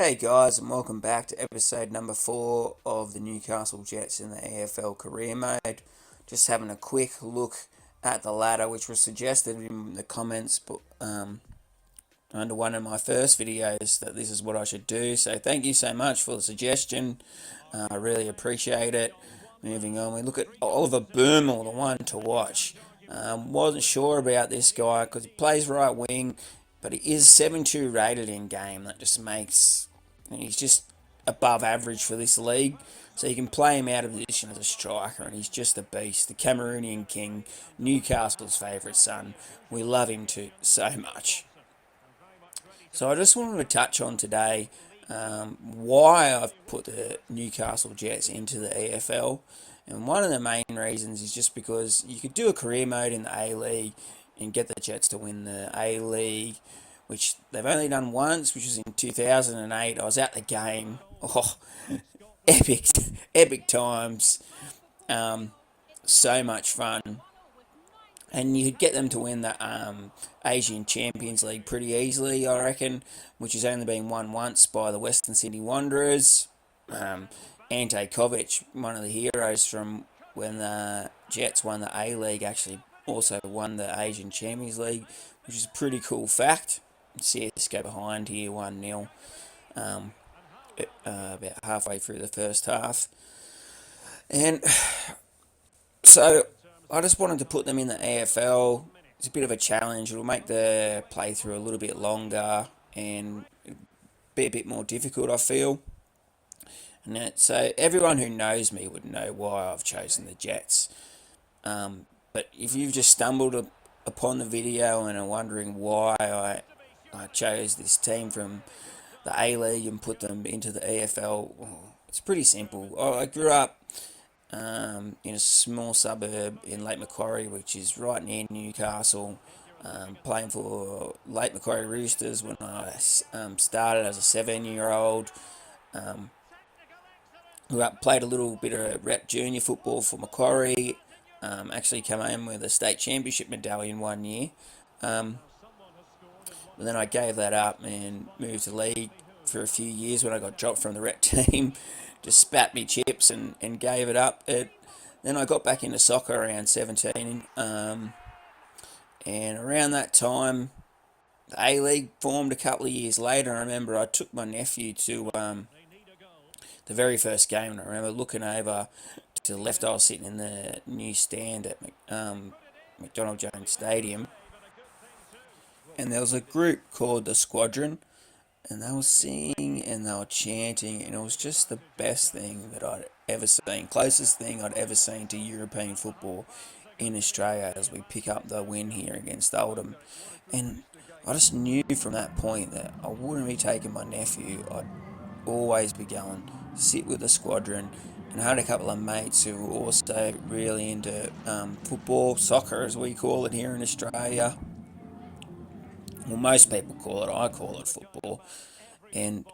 Hey guys, and welcome back to episode number 4 of the Newcastle Jets in the EFL career mode. Just having a quick look at the ladder, which was suggested in the comments under one of my first videos that this is what I should do. So thank you so much for the suggestion. I really appreciate it. Moving on, we look at Oliver Boomel, the one to watch. Wasn't sure about this guy because he plays right wing, but he is 7-2 rated in game. That just makes he's just above average for this league. So you can play him out of position as a striker, and he's just a beast. The Cameroonian king, Newcastle's favourite son. We love him too so much. So I just wanted to touch on today why I've put the Newcastle Jets into the EFL. And one of the main reasons is just because you could do a career mode in the A-League and get the Jets to win the A-League, which they've only done once, which was in 2008. I was at the game. Oh, epic, epic times. So much fun. And you could get them to win the Asian Champions League pretty easily, I reckon, which has only been won once by the Western Sydney Wanderers. Ante Kovic, one of the heroes from when the Jets won the A-League, actually also won the Asian Champions League, which is a pretty cool fact. CSGO behind here, 1-0, about halfway through the first half. And so I just wanted to put them in the AFL. It's a bit of a challenge. It'll make the playthrough a little bit longer and be a bit more difficult, I feel. So everyone who knows me would know why I've chosen the Jets. But if you've just stumbled upon the video and are wondering why I chose this team from the A-League and put them into the EFL, it's pretty simple. I grew up in a small suburb in Lake Macquarie, which is right near Newcastle, playing for Lake Macquarie Roosters when I started as a 7-year-old. Played a little bit of rep junior football for Macquarie. Actually came home with a state championship medallion one year. But then I gave that up and moved to league for a few years when I got dropped from the rep team. Just spat me chips and gave it up. Then I got back into soccer around 17. And around that time, the A-League formed a couple of years later. I remember I took my nephew to the very first game, and I remember looking over to the left. I was sitting in the new stand at McDonald Jones Stadium, and there was a group called the Squadron, and they were singing and they were chanting, and it was just the best thing that I'd ever seen, closest thing I'd ever seen to European football in Australia as we pick up the win here against Oldham. And I just knew from that point that I wouldn't be taking my nephew. I'd always be going sit with the Squadron, and I had a couple of mates who were also really into football, soccer as we call it here in Australia. Well, most people call it, I call it football. And,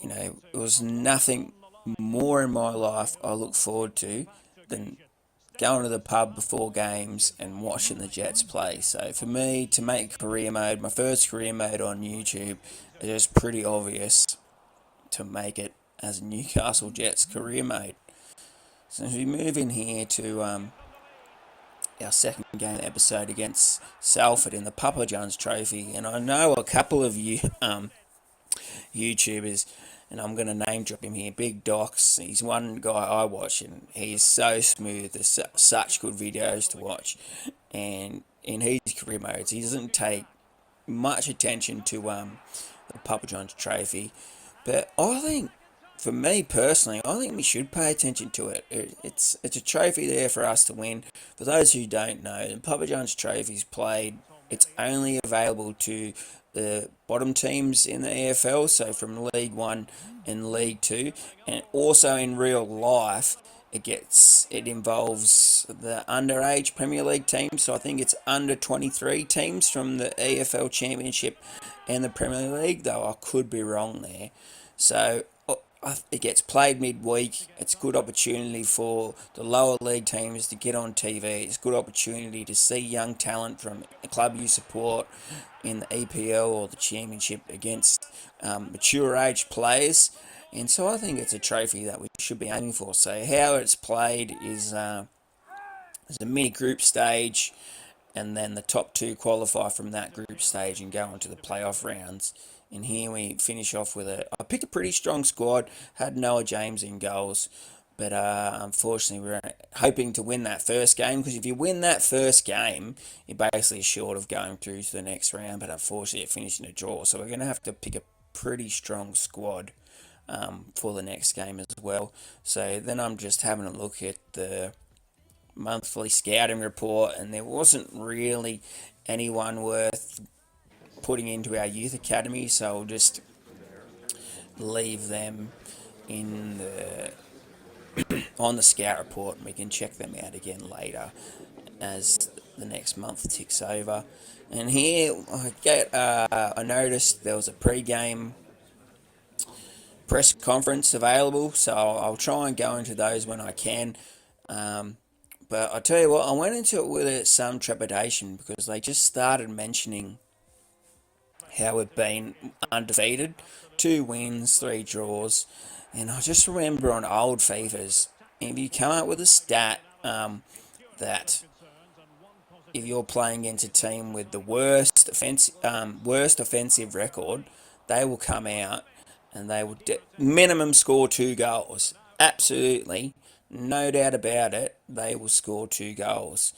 it was nothing more in my life I look forward to than going to the pub before games and watching the Jets play. So for me, to make career mode, my first career mode on YouTube, it was pretty obvious to make it as Newcastle Jets career mode. So as we move in here to our second game episode against Salford in the Papa John's Trophy, and I know a couple of you YouTubers, and I'm going to name drop him here, Big Docs. He's one guy I watch, and he is so smooth. There's such good videos to watch, and in his career modes, he doesn't take much attention to the Papa John's Trophy, but I think, for me personally, I think we should pay attention to it. It's a trophy there for us to win. For those who don't know, the Papa John's Trophy is played. It's only available to the bottom teams in the EFL, so from League 1 and League 2, and also in real life, it involves the underage Premier League teams. So I think it's under 23 teams from the EFL Championship and the Premier League, though I could be wrong there. So it gets played midweek. It's a good opportunity for the lower league teams to get on TV. It's a good opportunity to see young talent from a club you support in the EPL or the Championship against mature age players. And so I think it's a trophy that we should be aiming for. So how it's played is a mini group stage, and then the top two qualify from that group stage and go into the playoff rounds. And here we finish off with I picked a pretty strong squad, had Noah James in goals, but unfortunately we were hoping to win that first game, because if you win that first game, you're basically short of going through to the next round, but unfortunately it finished in a draw, so we're going to have to pick a pretty strong squad for the next game as well. So then I'm just having a look at the monthly scouting report, and there wasn't really anyone worth putting into our youth academy, so I'll just leave them in the on the scout report, and we can check them out again later as the next month ticks over. And here I noticed there was a pre-game press conference available, so I'll try and go into those when I can. But I tell you what, I went into it with some trepidation, because they just started mentioning how we've been undefeated, 2 wins, 3 draws, and I just remember on old FIFAs, if you come up with a stat that if you're playing against a team with the worst offensive record, they will come out and they will minimum score 2 goals. Absolutely, no doubt about it. They will score 2 goals.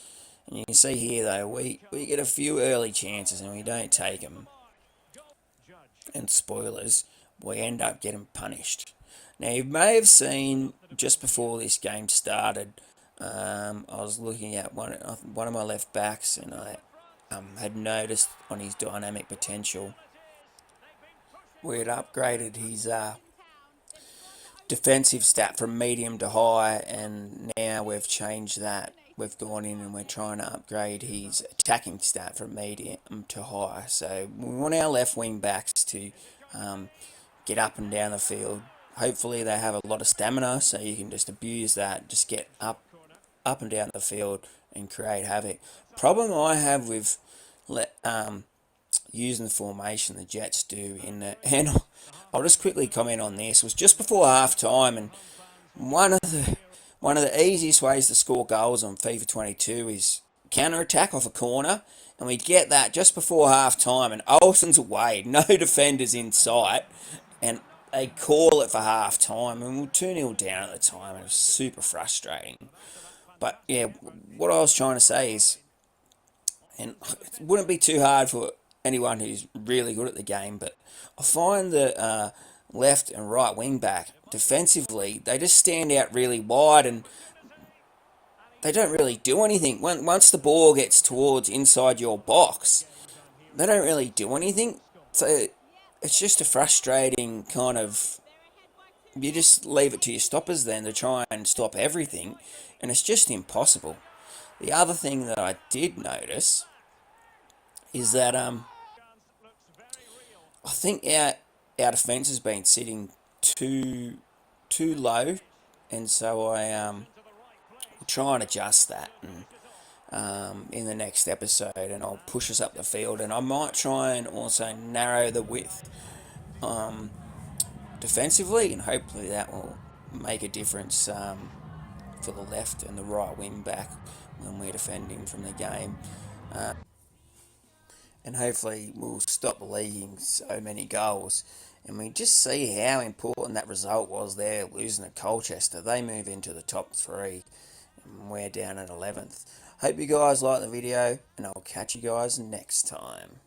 And you can see here though, we get a few early chances and we don't take them. And spoilers, we end up getting punished. Now, you may have seen just before this game started, I was looking at one of my left backs, and I had noticed on his dynamic potential we had upgraded his defensive stat from medium to high, and now we've changed that. We've gone in and we're trying to upgrade his attacking stat from medium to high. So we want our left wing backs to get up and down the field. Hopefully they have a lot of stamina, so you can just abuse that, just get up and down the field and create havoc. Problem I have with using the formation the Jets do and I'll just quickly comment on this. It was just before half time, and one of the easiest ways to score goals on FIFA 22 is counter attack off a corner, and we get that just before half time, and Olsen's away, no defenders in sight, and they call it for half time, and we were 2-0 down at the time, and it was super frustrating. But yeah, what I was trying to say is, and it wouldn't be too hard for anyone who's really good at the game, but I find that left and right wing back defensively, they just stand out really wide, and they don't really do anything. Once the ball gets towards inside your box, they don't really do anything. So it's just a frustrating kind of. You just leave it to your stoppers then to try and stop everything, and it's just impossible. The other thing that I did notice is that I think our defence has been sitting too low, and so I will try and adjust that in the next episode, and I'll push us up the field, and I might try and also narrow the width defensively, and hopefully that will make a difference for the left and the right wing back when we're defending from the game. And hopefully we'll stop leaking so many goals. And we just see how important that result was there, losing to Colchester. They move into the top 3, and we're down at 11th. Hope you guys like the video, and I'll catch you guys next time.